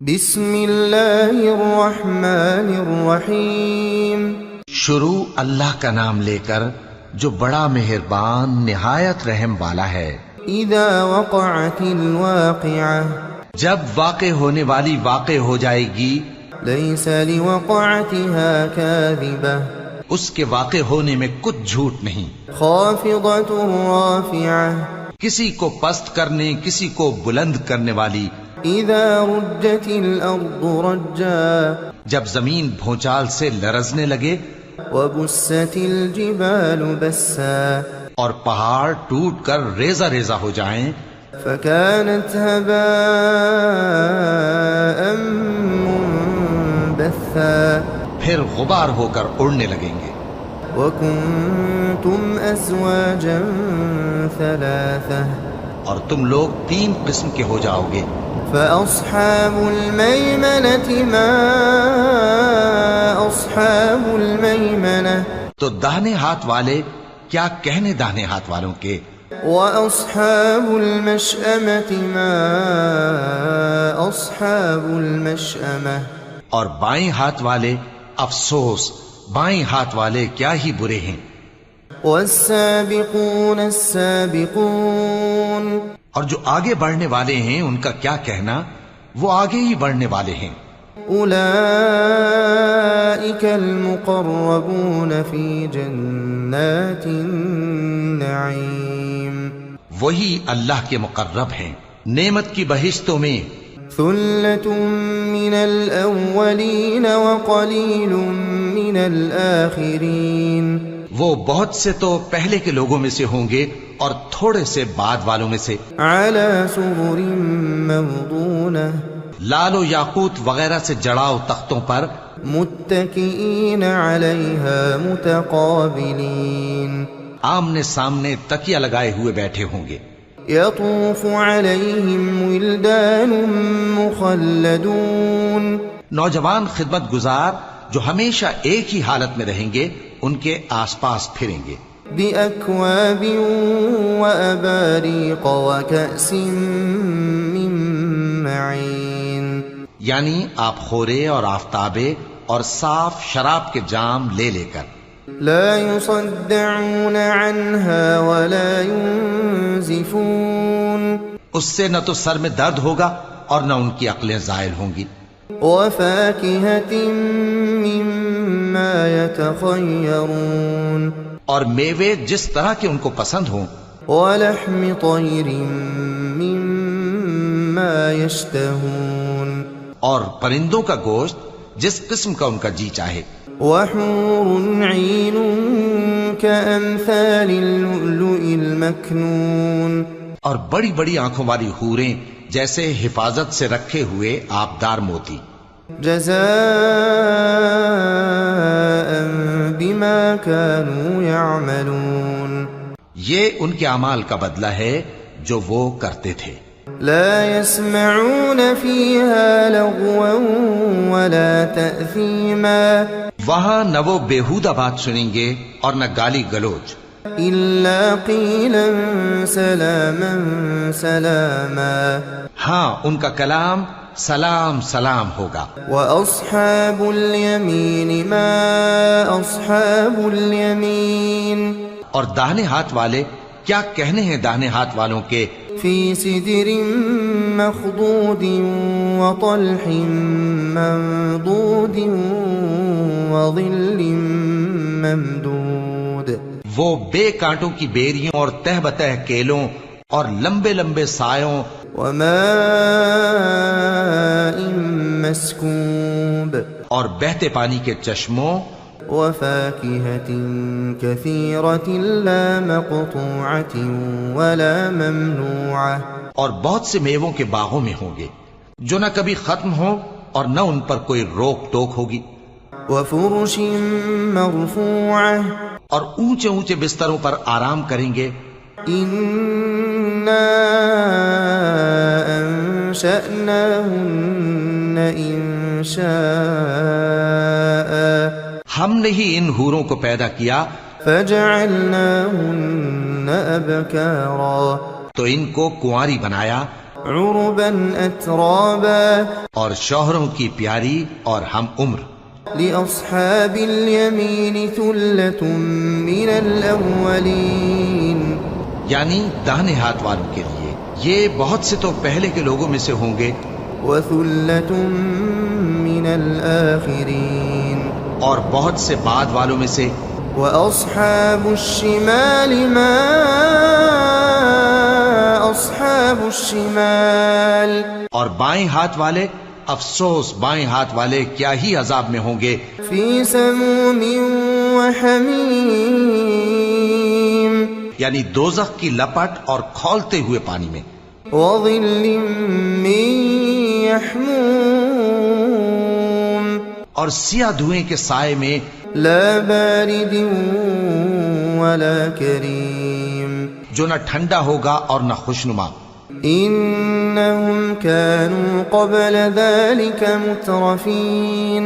بسم اللہ الرحمن الرحیم۔ شروع اللہ کا نام لے کر جو بڑا مہربان نہایت رحم والا ہے۔ اذا وقعت الواقعہ، جب واقع ہونے والی واقع ہو جائے گی، لیس لوقعتها کاذبہ، اس کے واقع ہونے میں کچھ جھوٹ نہیں۔ خافضۃ رافعہ، کسی کو پست کرنے کسی کو بلند کرنے والی۔ اذا رجت الارض رجا، جب زمین بھونچال سے لرزنے لگے، وبست الجبال بسا، اور پہاڑ ٹوٹ کر ریزہ ریزہ ہو جائیں، فكانت هباء منبثا، پھر غبار ہو کر اڑنے لگیں گے۔ وكنتم ازواجا ثلاثة، اور تم لوگ تین قسم کے ہو جاؤ گے۔ فأصحاب الميمنة ما أصحاب الميمنة، تو داہنے ہاتھ والے کیا کہنے داہنے ہاتھ والوں کے، وأصحاب المشأمة ما أصحاب المشأمة، اور بائیں ہاتھ والے افسوس بائیں ہاتھ والے کیا ہی برے ہیں۔ والسابقون السابقون، اور جو آگے بڑھنے والے ہیں ان کا کیا کہنا، وہ آگے ہی بڑھنے والے ہیں۔ أولئك المقربون في جنات النعيم، وہی اللہ کے مقرب ہیں نعمت کی بہشتوں میں۔ ثلة من الأولين وقليل من الآخرين، وہ بہت سے تو پہلے کے لوگوں میں سے ہوں گے اور تھوڑے سے بعد والوں میں سے۔ على سرر موضونة، لال و یاقوت وغیرہ سے جڑاؤ تختوں پر، متكئين عليها متقابلين، آمنے سامنے تکیہ لگائے ہوئے بیٹھے ہوں گے۔ يطوف عليهم ولدان مخلدون، نوجوان خدمت گزار جو ہمیشہ ایک ہی حالت میں رہیں گے ان کے آس پاس پھریں گے۔ بأكواب وأباريق وكأس من معين، یعنی آپ خورے اور آفتابے اور صاف شراب کے جام لے لے کر۔ لا يصدعون عنها ولا ينزفون، اس سے نہ تو سر میں درد ہوگا اور نہ ان کی عقلیں زائل ہوں گی۔ وفاكهة مما يتخيرون، اور میوے جس طرح کے ان کو پسند ہوں۔ ولحم طير مما يشتهون، اور پرندوں کا گوشت جس قسم کا ان کا جی چاہے۔ وحور عين كأمثال اللؤلؤ المكنون، اور بڑی بڑی آنکھوں والی حوریں جیسے حفاظت سے رکھے ہوئے آبدار موتی۔ جزاء بما كانوا يعملون، یہ ان کے اعمال کا بدلہ ہے جو وہ کرتے تھے۔ لا يسمعون فيها لغوا ولا تأثيما، وہاں نہ وہ بیہودہ بات سنیں گے اور نہ گالی گلوچ، إلا قيلا سلاما سلاما، ہاں ان کا کلام سلام سلام ہوگا۔ وأصحاب اليمين ما أصحاب اليمين، اور داہنے ہاتھ والے کیا کہنے ہیں داہنے ہاتھ والوں کے، في سدر مخضود وطلح منضود وظل ممدود، وہ بے کانٹوں کی بیریوں اور تہ بتہ کیلوں اور لمبے لمبے سایوں، وماء مسكوب، اور بہتے پانی کے چشموں، وفاكهة كثيرة لا مقطوعة ولا ممنوعة، اور بہت سے میووں کے باغوں میں ہوں گے جو نہ کبھی ختم ہوں اور نہ ان پر کوئی روک ٹوک ہوگی۔ وفرش مرفوعة، اور اونچے اونچے بستروں پر آرام کریں گے۔ إنا أنشأناهن إنشاء، ہم نے ہی ان حوروں کو پیدا کیا، فجعلناهن أبكارا، تو ان کو کنواری بنایا، عربا أترابا اور شوہروں کی پیاری اور ہم عمر. لأصحاب اليمين ثلة من الأولين یعنی داہنے ہاتھ والوں کے لیے یہ بہت سے تو پہلے کے لوگوں میں سے ہوں گے وثلة من الآخرين اور بہت سے بعد والوں میں سے. وأصحاب الشمال ما أصحاب الشمال اور بائیں ہاتھ والے افسوس بائیں ہاتھ والے کیا ہی عذاب میں ہوں گے. في سموم وحميم یعنی دوزخ کی لپٹ اور کھولتے ہوئے پانی میں. وظل من يحموم اور سیاہ دھوئیں کے سائے میں. لا بارد ولا كريم جو نہ ٹھنڈا ہوگا اور نہ خوشنما. إنهم كانوا قبل ذلك مترفين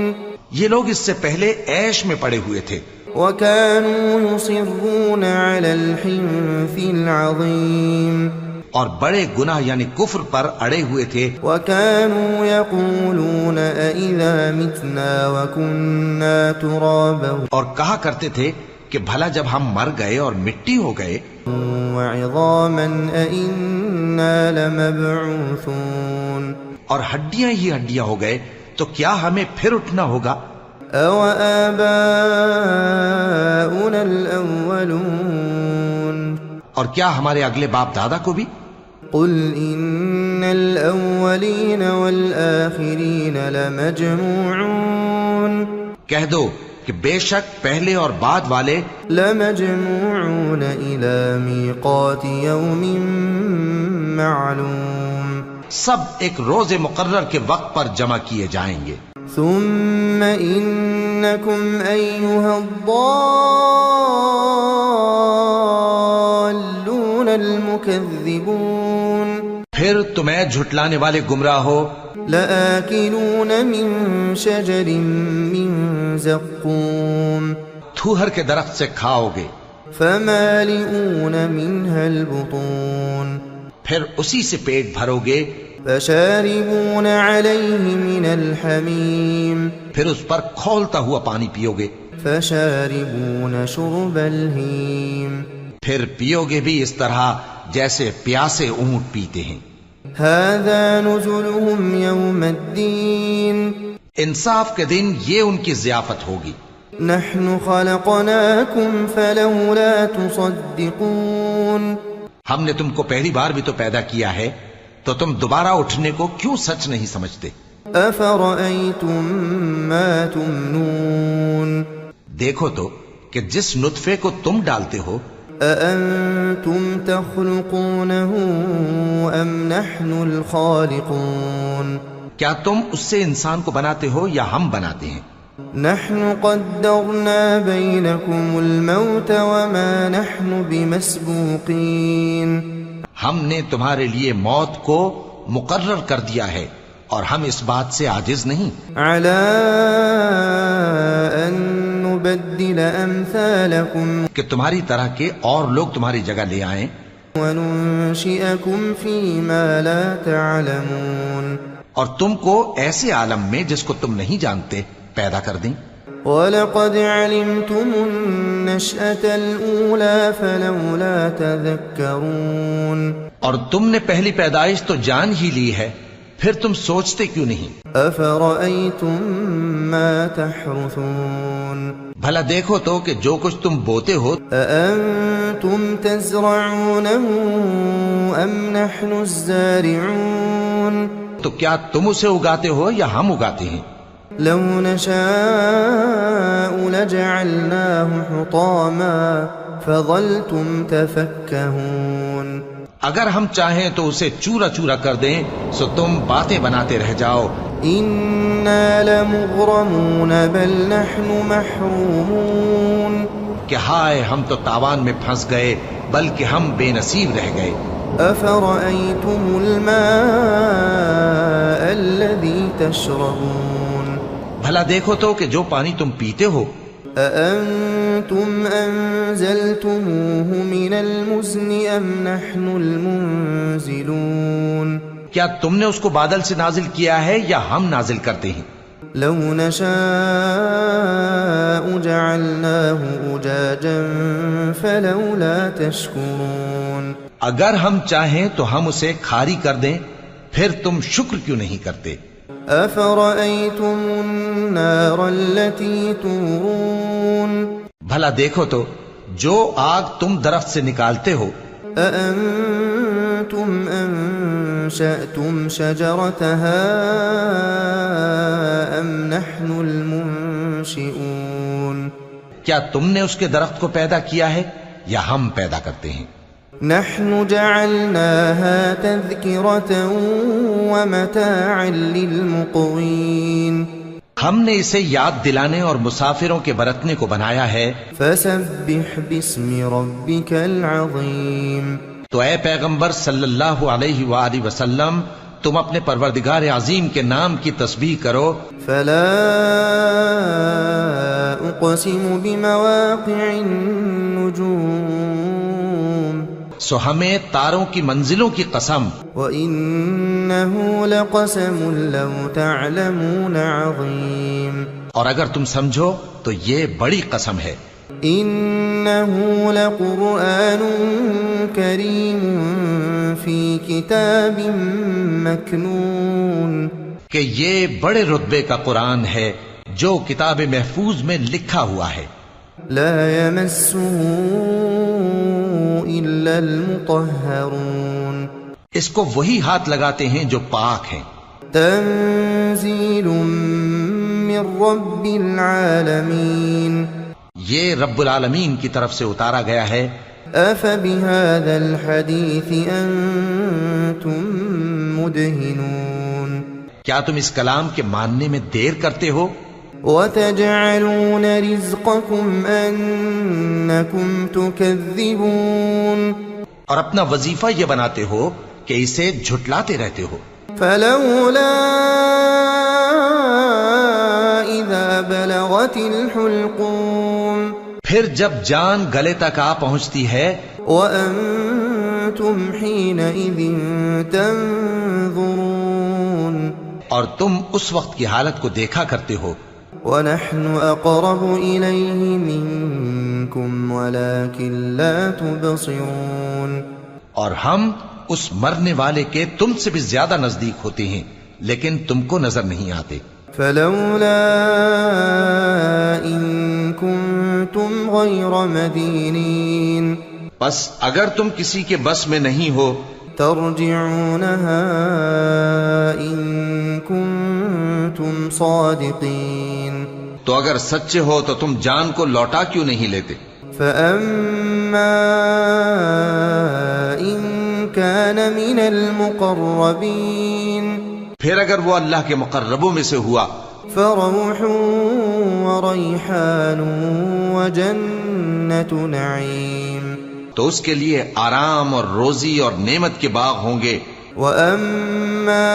یہ لوگ اس سے پہلے عیش میں پڑے ہوئے تھے وكانوا يصرون على الحنث العظيم اور بڑے گناہ یعنی کفر پر اڑے ہوئے تھے. وكانوا يقولون أإذا متنا وكنا ترابا اور کہا کرتے تھے کہ بھلا جب ہم مر گئے اور مٹی ہو گئے وعظاما أإنا لمبعوثون اور ہڈیاں ہی ہڈیاں ہو گئے تو کیا ہمیں پھر اٹھنا ہوگا. أو آباؤنا الأولون اور کیا ہمارے اگلے باپ دادا کو بھی. قل إن الأولين والآخرين لمجموعون کہہ دو کہ بے شک پہلے اور بعد والے لمجموعون إلى ميقات يوم معلوم سب ایک روز مقرر کے وقت پر جمع کیے جائیں گے. ثم إنكم أيها الضالون المكذبون پھر تمہیں جھٹلانے والے گمراہ ہو لآكلون من شجر من زقوم تھوہر کے درخت سے کھاؤ گے فمالئون منها البطون پھر اسی سے پیٹ بھرو گے فشاربون عليه من الحميم پھر اس پر کھولتا ہوا پانی پیو گے فشاربون شرب الهيم پھر پیو گے بھی اس طرح جیسے پیاسے اونٹ پیتے ہیں. هذا نزلهم يوم الدين انصاف کے دن یہ ان کی ضیافت ہوگی. نحن خلقناكم فلولا تصدقون ہم نے تم کو پہلی بار بھی تو پیدا کیا ہے تو تم دوبارہ اٹھنے کو کیوں سچ نہیں سمجھتے. أفرأيتم ما تمنون دیکھو تو کہ جس نطفے کو تم ڈالتے ہو أأنتم تخلقونه أم نحن الخالقون کیا تم اس سے انسان کو بناتے ہو یا ہم بناتے ہیں. نحن قدرنا بينكم الموت وما نحن بمسبوقين ہم نے تمہارے لیے موت کو مقرر کر دیا ہے اور ہم اس بات سے عاجز نہیں على أن نبدل أمثالكم کہ تمہاری طرح کے اور لوگ تمہاری جگہ لے آئیں وننشئكم فيما لا تعلمون اور تم کو ایسے عالم میں جس کو تم نہیں جانتے پیدا کر دیں. وَلَقَدْ عَلِمْتُمُ النَّشْأَةَ الْأُولَى فَلَوْلَا تَذَكَّرُونَ اور تم نے پہلی پیدائش تو جان ہی لی ہے پھر تم سوچتے کیوں نہیں. أَفَرَأَيْتُم مَّا تَحْرُثُونَ بھلا دیکھو تو کہ جو کچھ تم بوتے ہو أَأَنتُمْ تَزْرَعُونَهُ أَمْ نَحْنُ الزَّارِعُونَ تو کیا تم اسے اگاتے ہو یا ہم اگاتے ہیں. لو نشاء لجعلناه حطاما فظلتم تفكهون اگر ہم چاہیں تو اسے چورا چورا کر دیں سو تم باتیں بناتے رہ جاؤ. إنا لمغرمون بل نحن محرومون کہ ہائے ہم تو تاوان میں پھنس گئے بلکہ ہم بے نصیب رہ گئے. أفرأيتم الماء الذي تشربون بھلا دیکھو تو کہ جو پانی تم پیتے ہو أأنتم أنزلتموه من المزن أم نحن المنزلون کیا تم نے اس کو بادل سے نازل کیا ہے یا ہم نازل کرتے ہیں؟ لو نشاء جعلناه أجاجا فلولا تشكرون اگر ہم چاہیں تو ہم اسے کھاری کر دیں، پھر تم شکر کیوں نہیں کرتے؟ أفرأيتم النار التي تورون بھلا دیکھو تو جو آگ تم درخت سے نکالتے ہو، أأنتم أنشأتم شجرتها أم نحن المنشئون کیا تم نے اس کے درخت کو پیدا کیا ہے یا ہم پیدا کرتے ہیں؟ نحن جعلناها تذكرة ومتاعا للمقوين ہم نے اسے یاد دلانے اور مسافروں کے برتنے کو بنایا ہے۔ فسبح باسم ربك العظيم تو اے پیغمبر صلی اللہ علیہ وآلہ وسلم، تم اپنے پروردگار عظیم کے نام کی تسبیح کرو۔ فلا أقسم بمواقع النجوم سو ہمیں تاروں کی منزلوں کی قسم، وإنه لقسم لو تعلمون عظيم اور اگر تم سمجھو تو یہ بڑی قسم ہے۔ إنه لقرآن كريم في كتاب مكنون کہ یہ بڑے رتبے کا قرآن ہے جو کتاب محفوظ میں لکھا ہوا ہے۔ لا يمسه إلا المطهرون اس کو وہی ہاتھ لگاتے ہیں جو پاک ہیں۔ تنزيل من رب العالمين یہ رب العالمین کی طرف سے اتارا گیا ہے۔ أفبهذا الحديث أنتم مدهنون کیا تم اس کلام کے ماننے میں دیر کرتے ہو؟ وتجعلون رزقكم أنكم تكذبون اور اپنا وظیفہ یہ بناتے ہو کہ اسے جھٹلاتے رہتے ہو۔ فلولا إذا بلغت الحلقوم پھر جب جان گلے تک آ پہنچتی ہے، وأنتم حينئذ تنظرون اور تم اس وقت کی حالت کو دیکھا کرتے ہو، ونحن أقرب إليه منكم ولكن لا تبصرون اور ہم اس مرنے والے کے تم سے بھی زیادہ نزدیک ہوتے ہیں لیکن تم کو نظر نہیں آتے۔ فلولا إن كنتم غير مدينين بس اگر تم کسی کے بس میں نہیں ہو ترجعونها إن كنتم صادقين تو اگر سچے ہو تو تم جان کو لوٹا کیوں نہیں لیتے؟ فأما إن كان من المقربين پھر اگر وہ اللہ کے مقربوں میں سے ہوا فروح وريحان وجنة نعيم تو اس کے لیے آرام اور روزی اور نعمت کے باغ ہوں گے۔ وأما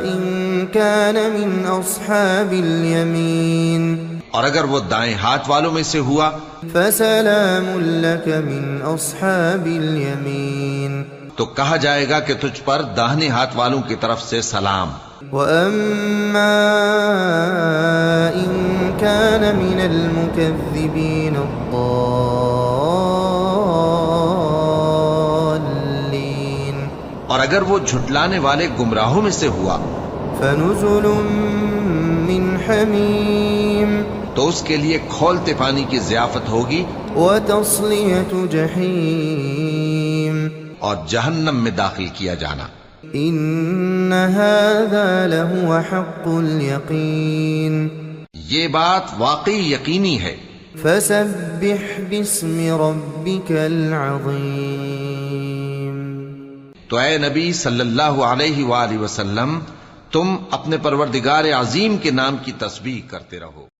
إن كان من أصحاب اليمين اور اگر وہ دائیں ہاتھ والوں میں سے ہوا فسلام لك من أصحاب اليمين تو کہا جائے گا کہ تجھ پر داہنے ہاتھ والوں کی طرف سے سلام۔ وأما إن كان من المكذبين الضالين اور اگر وہ جھٹلانے والے گمراہوں میں سے ہوا فنزل من حميم تو اس کے لیے کھولتے پانی کی ضیافت ہوگی وتصلية جحيم اور جہنم میں داخل کیا جانا۔ إن هذا لهو حق اليقين یہ بات واقعی یقینی ہے۔ فسبح باسم ربك العظيم تو اے نبی صلی اللہ علیہ وآلہ وسلم، تم اپنے پروردگار عظیم کے نام کی تسبیح کرتے رہو۔